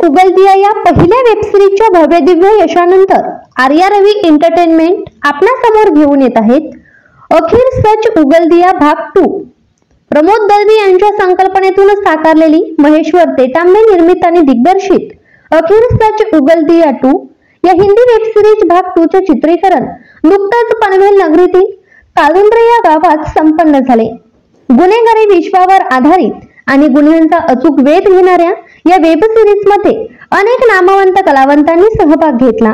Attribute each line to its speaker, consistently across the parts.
Speaker 1: उगलदिया या पहिल्या वेबसिरीजच्या भव्य दिव्य यशानंतर आर्या रवी एंटरटेनमेंट आपल्यासमोर घेऊन येत आहेत अखिर सच उगलदिया भाग 2। प्रमोद दळवी यांच्या संकल्पनेतून साकारलेली महेश्वर तेटांबे निर्मित आणि दिग्दर्शित अखिर सच उगलदिया 2 या हिंदी वेबसिरीज भाग 2 चे चित्रीकरण नुकतेच पनवेल नगरीतील कालुंद्रे या गावात संपन्न झाले। गुन्हेगारी विश्वावर आधारित आणि गुन्ह्यांचा अचूक वेध घेणाऱ्या या वेब सिरीज मध्ये अनेक नामवंत कलावंतांनी सहभाग घेतला।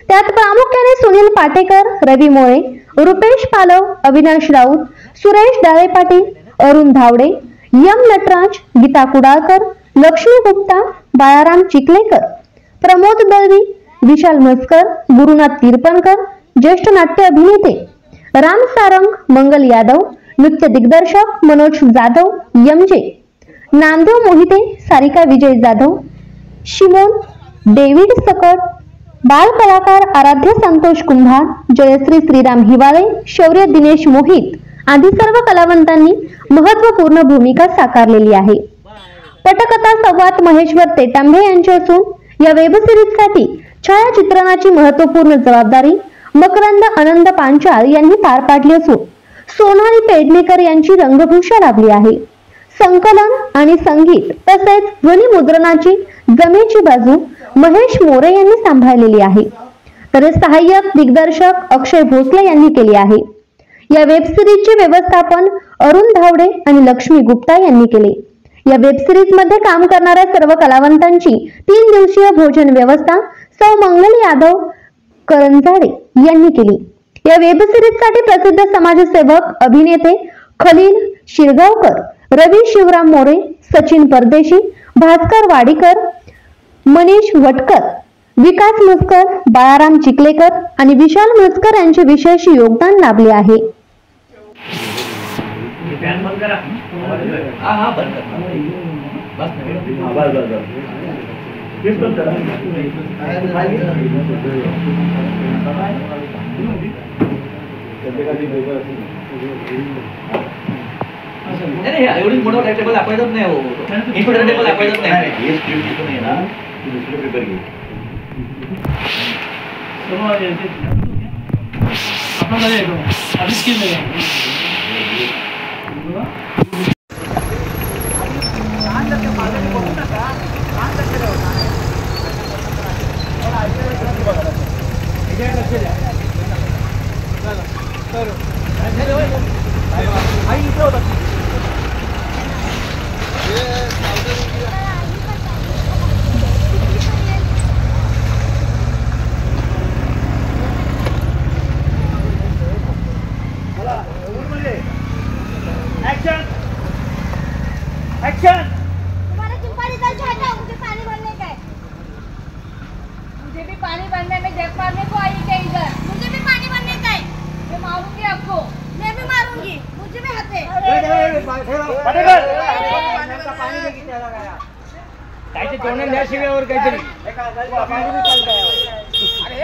Speaker 1: त्यात प्रामुख्याने सुनील पाटेकर, रवी मोरे, रुपेश पालव, अविनाश राऊत, सुरेश डाळे पाटील, अरुण धावडे, यम नटराज, गीता कुडाळकर, लक्ष्मी गुप्ता, बाळाराम चिखलेकर, प्रमोद दळवी, विशाल म्हसकर, गुरुनाथ तिरपणकर, ज्येष्ठ नाट्य अभिनेते राम सारंग, मंगल यादव, नृत्य दिग्दर्शक मनोज जाधव, यमजे, नामदेव मोहिते, सारिका विजय जाधव, शिमोन, डेव्हिड सकट, बाल कलाकार आराध्य संतोष कुंभार, जयश्री श्रीराम हिवाळे, शौर्य दिनेश मोहित आदी सर्व कलावंतांनी महत्त्वपूर्ण भूमिका साकारलेली आहे। पटकथा संवाद महेश्वर तेटांबे यांची असून या वेब सिरीजसाठी छायाचित्रणाची महत्त्वपूर्ण जबाबदारी मकरंद आनंद पांचाळ यांनी पार पाडली असून सोनाली पेडणेकर यांची रंगभूषा लाभली आहे। संकलन आणि संगीत तसेच ध्वनी मुद्रणाची जमेची बाजू महेश मोरे यांनी सांभाळलेली आहे, तर सहाय्यक दिग्दर्शक अक्षय भोसले यांनी केले आहे। या वेब सिरीजचे व्यवस्थापन अरुण धावडे आणि लक्ष्मी गुप्ता यांनी केले। या वेब सिरीज मध्ये काम करणाऱ्या सर्व कलावंतांची 3 दिवसीय भोजन व्यवस्था सौ मंगल यादव करंजाडे यांनी केली। या वेब सिरीज साठी प्रसिद्ध समाजसेवक अभिनेते खलील शिरगावकर, रवी शिवराम मोरे, सचिन परदेशी, भास्कर वाडीकर, मनीष वटकर, विकास म्हसकर, बाळाराम चिखलेकर आणि विशाल म्हसकर यांचे विशेष योगदान लाभले आहे।
Speaker 2: नहीं एवढी मोठा टेबल आपल्याच नाही हो, इम्पोर्टंट टेबल आपल्याच नाही। हे स्क्रिप्ट पण आहे ना, दुसरं पेपर घे आपण काय येतो आधी स्किल नाही
Speaker 3: एक्शन। तुम्हारा चिंपाड़ी दल चाहता हूँ, मुझे पानी भरने का है। मुझे भी पानी भरने में जग मारने को आई क्या इधर? मुझे भी पानी भरने का है। मैं मारूंगी आपको। मैं भी मारूंगी। मुझे भी हाथ है। पानी में कितना लगाया? कैसे जोड़ने ले शिवे और कैसे? अरे